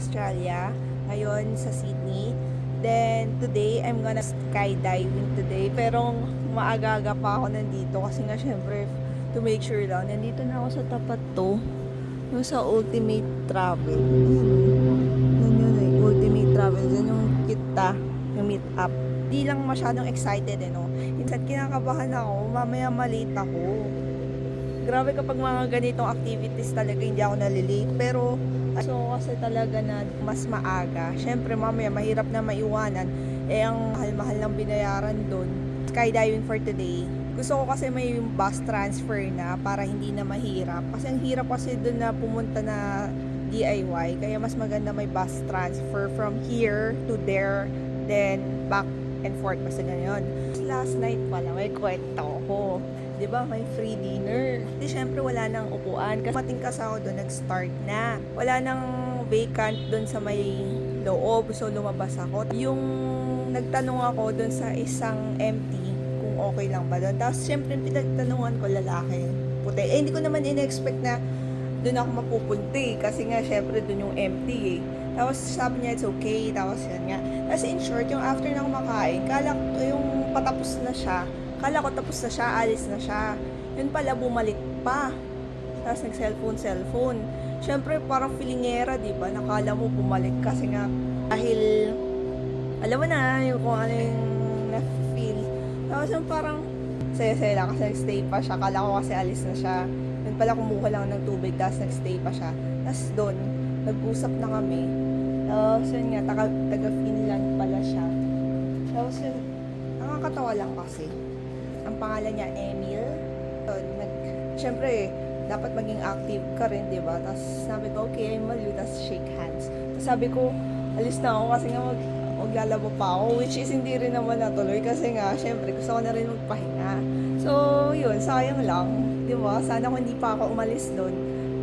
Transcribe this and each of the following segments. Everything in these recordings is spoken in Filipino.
Australia, ngayon sa Sydney. Then today, I'm gonna skydiving today. Pero maaga-aga pa ako nandito kasi nga syempre to make sure lang. Nandito na ako sa tapat to. Yung sa Ultimate Travel. Yun yun eh, Ultimate Travel. Yun yung kita, yung meet up. Di lang masyadong excited no. Minsan kinakabahan ako, mamaya malate ako. Grabe kapag mga ganitong activities talaga hindi ako nalilate. Pero so kasi talaga na mas maaga. Syempre mamaya mahirap na maiwanan. Eh ang mahal-mahal ng binayaran doon. Skydiving for today. Gusto ko kasi may bus transfer na para hindi na mahirap. Kasi ang hirap kasi doon na pumunta na DIY. Kaya mas maganda may bus transfer from here to there. Then back and forth. Basta ganyan. Last night pala may kwento ko. 'Di ba may free dinner. Di syempre wala nang upuan kasi mating kasi ako doon nag-start na. Wala nang vacant doon sa may loob so lumabas ako. Yung nagtanong ako doon sa isang empty kung okay lang ba doon. Tapos syempre pinagtanungan ko lalaki puti. Eh hindi ko naman in-expect na doon ako mapupunta kasi nga syempre doon yung empty eh. Tapos sabi niya it's okay. Tapos yan nga. Tapos in short yung after na kumakain, kala yung patapos na siya. Kala ko tapos na siya, alis na siya. Yun pala, bumalik pa. Tapos nag-cellphone. Siyempre, parang feelingera, di ba? Nakala mo bumalik kasi nga dahil, alam mo na, yung kung ano yung na-feel. Tapos yung parang, saya-saya lang kasi nag-stay pa siya. Kala ko kasi alis na siya. Yun pala, kumuha lang ng tubig, tapos nag-stay pa siya. Tapos doon, nag-usap na kami. Tapos yun nga, taga-Finland pala siya. Tapos yun, nakakatawa lang kasi. Ang pangalan niya, Emil. So, siyempre, dapat maging active ka rin, di ba? Tapos sabi ko, okay, I'm Malu, tapos shake hands. Tapos sabi ko, alis na ako kasi nga maglalaba pa ako, which is hindi rin naman natuloy kasi nga, siyempre, gusto ko na rin magpahinga. So, yun, sayang lang, di ba? Sana kung hindi pa ako umalis doon,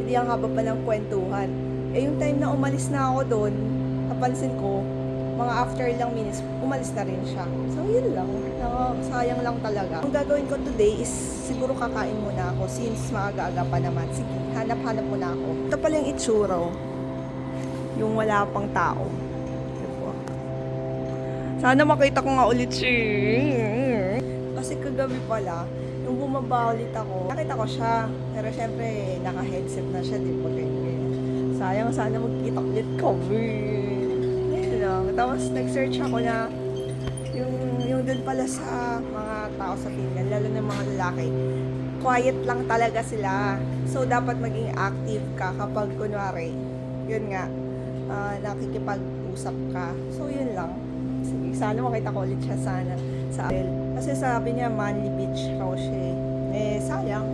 hindi ang haba pa ng kwentuhan. Eh, yung time na umalis na ako doon, napansin ko, mga after ilang minutes, umalis na rin siya. So, yun lang. Sayang lang talaga. Ang gagawin ko today is, siguro kakain muna ako since maaga-aga pa naman. Sige, hanap-hanap muna ako. Ito pala yung itsura. Yung wala pang tao. Diba? Sana makita ko nga ulit siya. Kasi kagabi pala, yung bumaba ulit ako, nakita ko siya. Pero syempre, naka-headset na siya. Diba? Sayang, sana magkita ulit kami. Tapos nag-search ako na yung dun pala sa mga tao sa Finland, lalo na mga lalaki, quiet lang talaga sila. So dapat maging active ka kapag kunwari, yun nga, nakikipag-usap ka. So yun lang. Sige, sana makita ko ulit siya sana sa hotel. Kasi sabi niya Manly Beach raw siya. Eh sayang.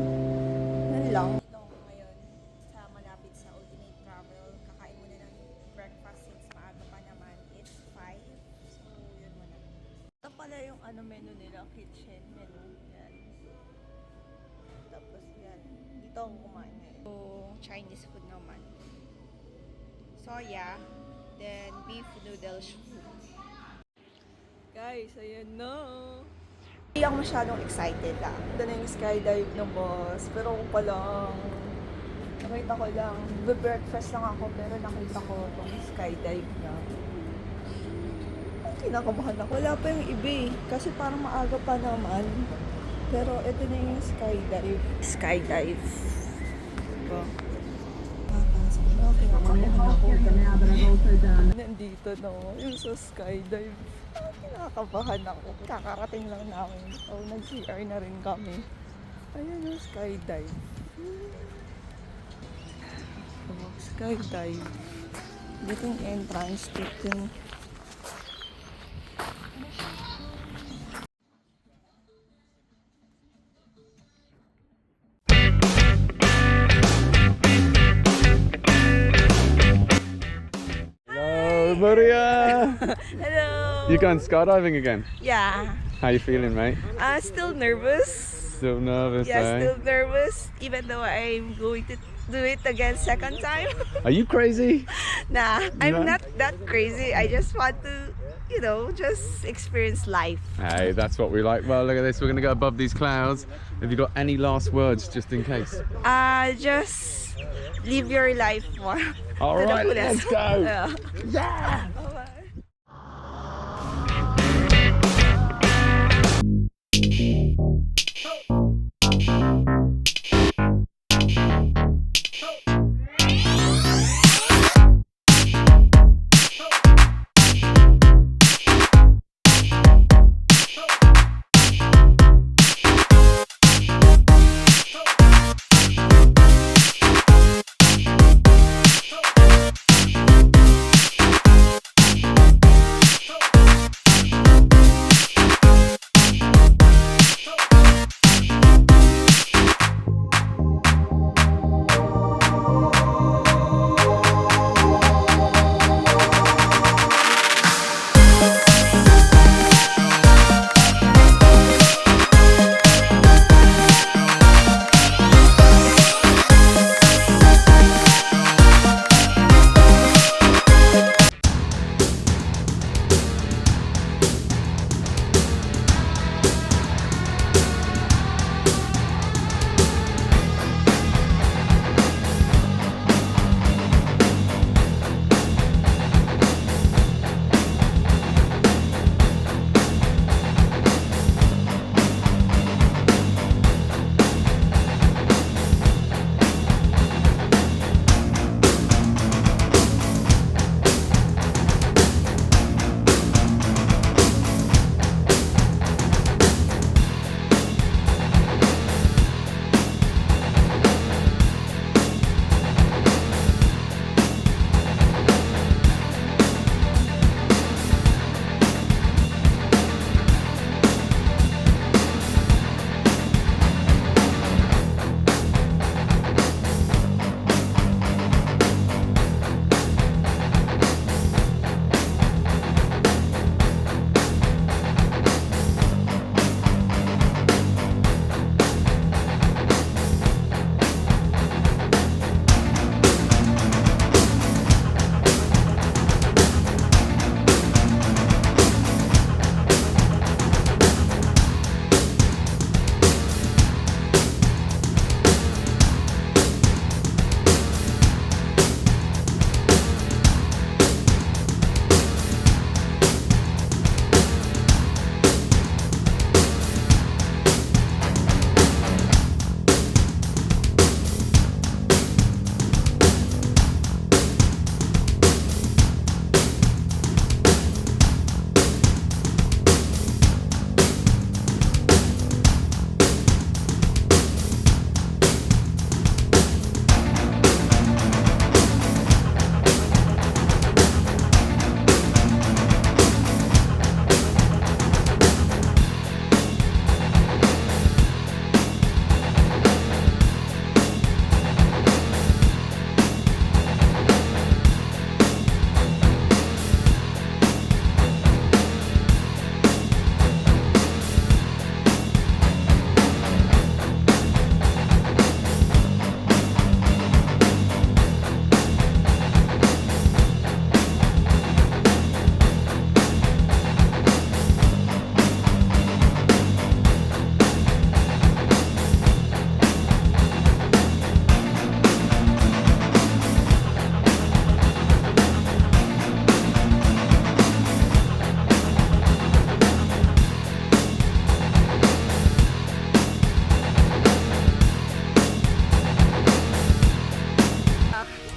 Yun lang. Ngayon sa malapit sa Ultimate Travel, kakain muna ng breakfast since maaga pa naman. It's 5. So, yun muna. Ito pala yung menu nila, kitchen menu. Yan. Tapos yan. Dito ako kumain ngayon. So, Chinese food naman. Soya. Then, beef noodles. Guys, ayan na. Hindi ako masyadong excited lang. Ito na yung skydive ng boss. Pero ako palang nakita ko lang, breakfast lang ako pero nakita ko itong skydive na. Ay, kinakabahan ako. Wala pa yung iba kasi parang maaga pa naman. Pero ito na yung skydive. Skydive. Diba? Kinakabahan ako. Nandito no, yung sa skydive. Kinakabahan ako. Kakarating lang namin. So, nag-CR na rin kami. Ayan yung skydive. Skydive. Dito yung entrance. Dito yung Hello, Maria. hello! You going skydiving again? Yeah. How you feeling, mate? Still nervous. Still nervous, Yeah, eh? still nervous. Even though I'm going to do it again second time. Are you crazy? Nah, I'm No? not that crazy. I just want to, just experience life. Hey, that's what we like. Well, look at this. We're going to go above these clouds. Have you got any last words, just in case? Just live your life more. All to the right, let's fullest. go. Yeah. Yeah.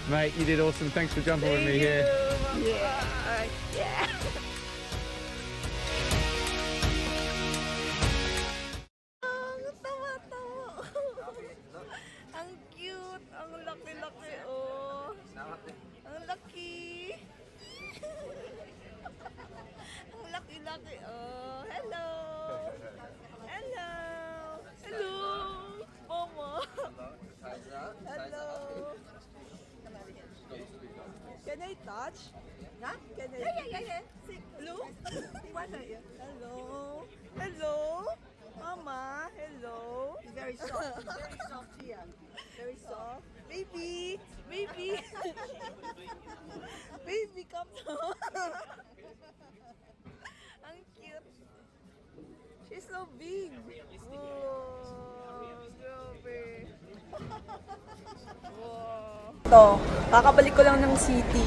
Mate, you did awesome. Thanks for jumping with me here. Yeah. Yeah. Ang tawa-tawa. Ang cute. Ang laki-laki. Oh. Ang laki. Ang laki-laki. Oh. Hello. Hello. Hello. Momo. Hello. Can I touch? Huh? Can I? Yeah. Say hello. Hello. Hello. Mama. Hello. Very soft here. Very soft. Baby. Baby, come down. Ang cute. She's so big. Oh, grabe. Wow. Ito, kakabalik ko lang ng city.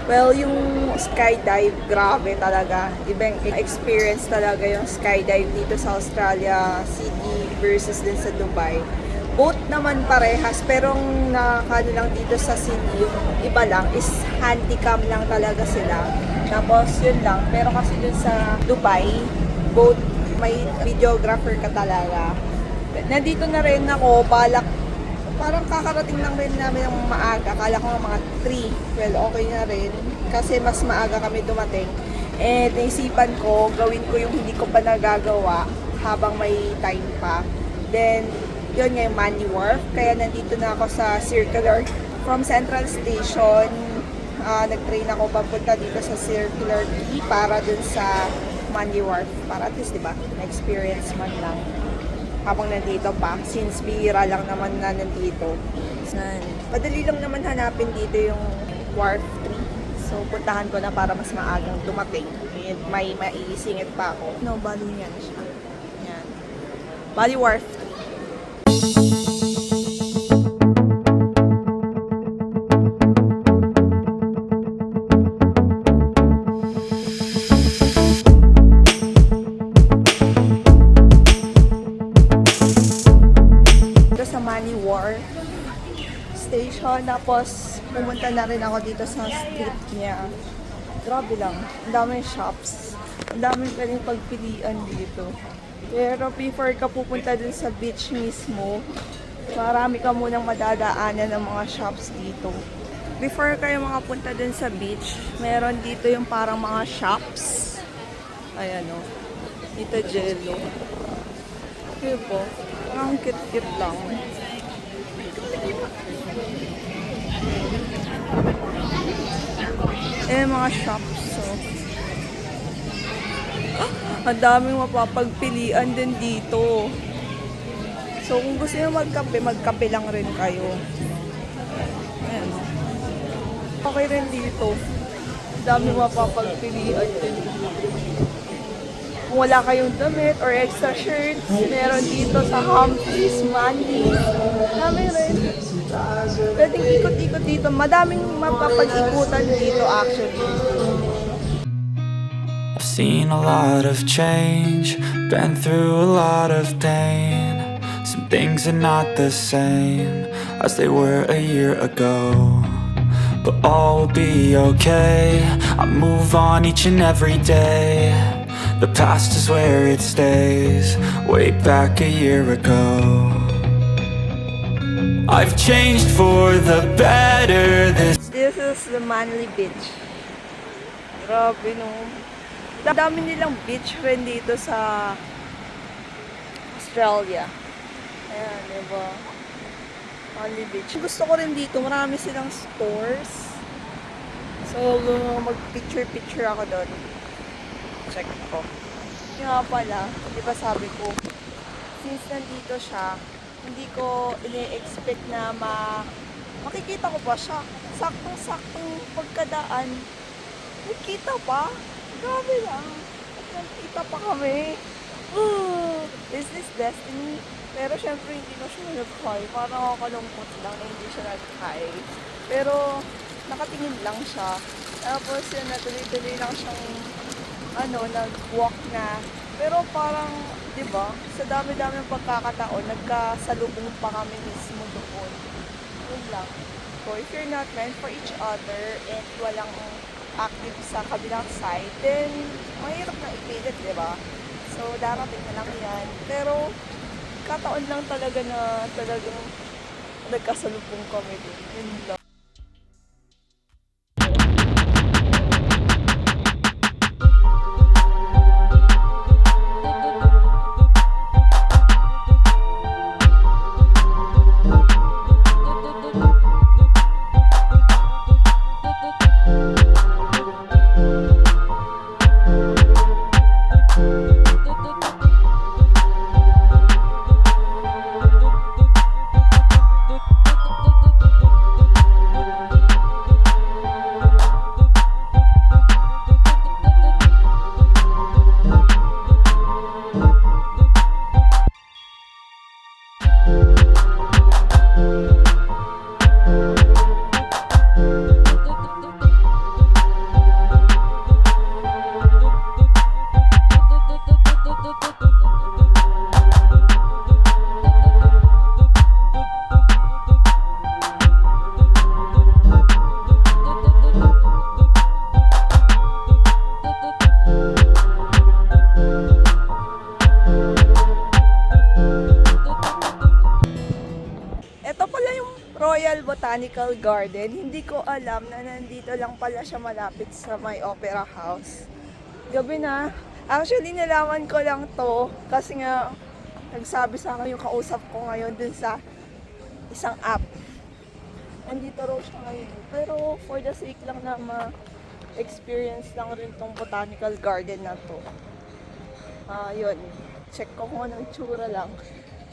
Well, yung skydive, grabe talaga. Ibang experience talaga yung skydive dito sa Australia, Sydney versus din sa Dubai. Both naman parehas, pero ang nakakano lang dito sa Sydney, yung iba lang is handicam lang talaga sila. Tapos yun lang, pero kasi dun sa Dubai, both may videographer ka talaga. Nandito na rin ako, balak parang kakarating lang rin namin ng maaga. Akala ko nga mga 3. Well, okay na rin. Kasi mas maaga kami dumating. And naisipan ko, gawin ko yung hindi ko pa nagagawa habang may time pa. Then, yun nga yung Manly Wharf. Kaya nandito na ako sa Circular. From Central Station, nag-train ako papunta dito sa Circular Quay para dun sa Manly Wharf. Para at least, diba, na-experience man lang habang nandito pa, since bihira lang naman na nandito. Madali lang naman hanapin dito yung Wharf 3. So, puntahan ko na para mas maagang dumating. And may maiisingit pa ako. No, bali yan siya. Yan. Bali Wharf 3. Sa Manly Wharf Station, tapos pumunta na rin ako dito sa street niya. Grabe lang, ang daming shops, ang daming pwedeng pagpilian dito. Pero before ka pupunta dun sa beach mismo, marami ka munang madadaanan ng mga shops dito. Before kayo makapunta dun sa beach, meron dito yung parang mga shops. Ayan o, dito Jello. Yun po. Ang cute-cute lang. Mga shops. So, ang daming mapapagpilian din dito. So, kung gusto nyo magkape lang rin kayo. Ayan. Okay rin dito. Ang daming mapapagpilian din dito. Kung wala kayong damit or extra shirts, meron dito sa Humphreys, Manly. Dami rin. Pwedeng ikot-ikot dito. Madaming mapapag-ikutan dito actually. I've seen a lot of change, been through a lot of pain. Some things are not the same as they were a year ago, but all will be okay. I move on each and every day. The past is where it stays, way back a year ago. I've changed for the better this. This is the Manly Beach. Grabe no. Dami nilang beach rin dito sa Australia. Ayan, diba? Manly Beach. Gusto ko rin dito, marami silang stores. So, mag-picture-picture ako doon. Check ko. Yung nga pala, di ba sabi ko, since nandito siya, hindi ko ini-expect na makikita ko pa siya. Saktong-saktong pagkadaan. Nakita pa. Grabe lang. Nakita pa kami. Is this destiny? Pero syempre hindi na siya nag-hi. Parang nakakalungkot lang na hindi siya nag-hi. Pero nakatingin lang siya. Tapos yun, natuloy-tuloy lang siyang nag-walk na. Pero parang, di ba, sa dami-dami ng pagkakataon, nagkasalubong pa kami mismo doon. Yun lang. So, if you're not meant for each other and walang active sa kabilang side, then mahirap na ipilit, di ba? So, darating na lang yan. Pero, kataon lang talaga na talagang nagkasalubong kami doon. Yun lang. Botanical Garden. Hindi ko alam na nandito lang pala siya malapit sa may Opera House. Gabi na. Actually, nalaman ko lang to kasi nga nagsabi sa akin yung kausap ko ngayon dun sa isang app. Nandito raw siya ngayon. Pero for the sake lang na ma-experience lang rin tong Botanical Garden na to. Yun. Check ko kung anong tsura lang.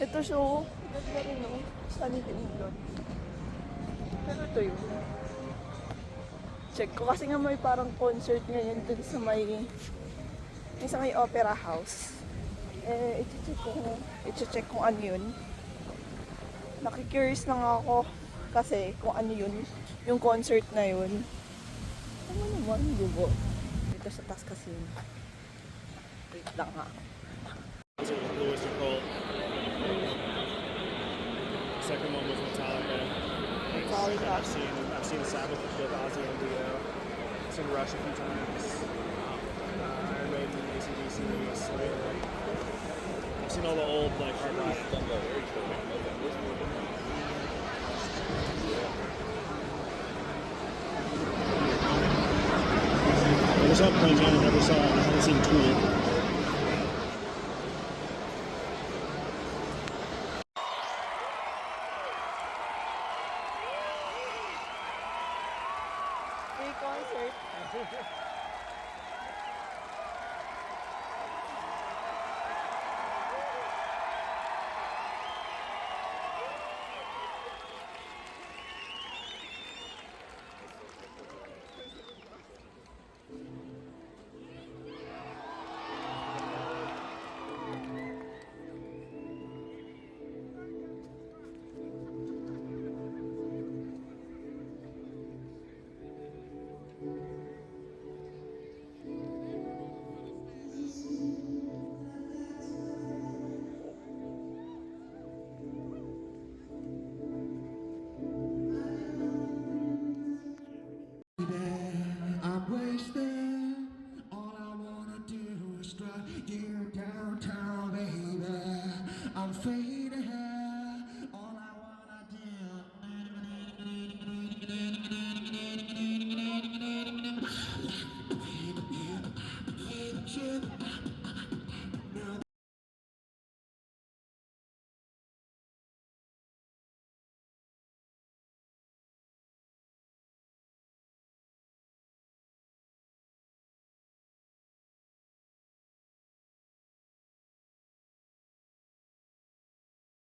Ito siya, oh. Ganda rin, oh. Sunny England. Pero ito yun. Check ko kasi nga may parang concert ngayon dun sa may Opera House. I-check kung ano yun. Nakikurious lang ako kasi kung ano yun, yung concert na yun. Ano naman, bubo. Dito sa taas kasi. Wait lang ha. Louis Nicole. Second one was Metallica. Metallica. I've seen Sabbath with Ozzy and Dio. I've seen Rush a few times. Iron Maiden, AC/DC, Slayer. I've seen all the old like hard rock. I saw Pearl Jam. I haven't seen Tool. Free concert.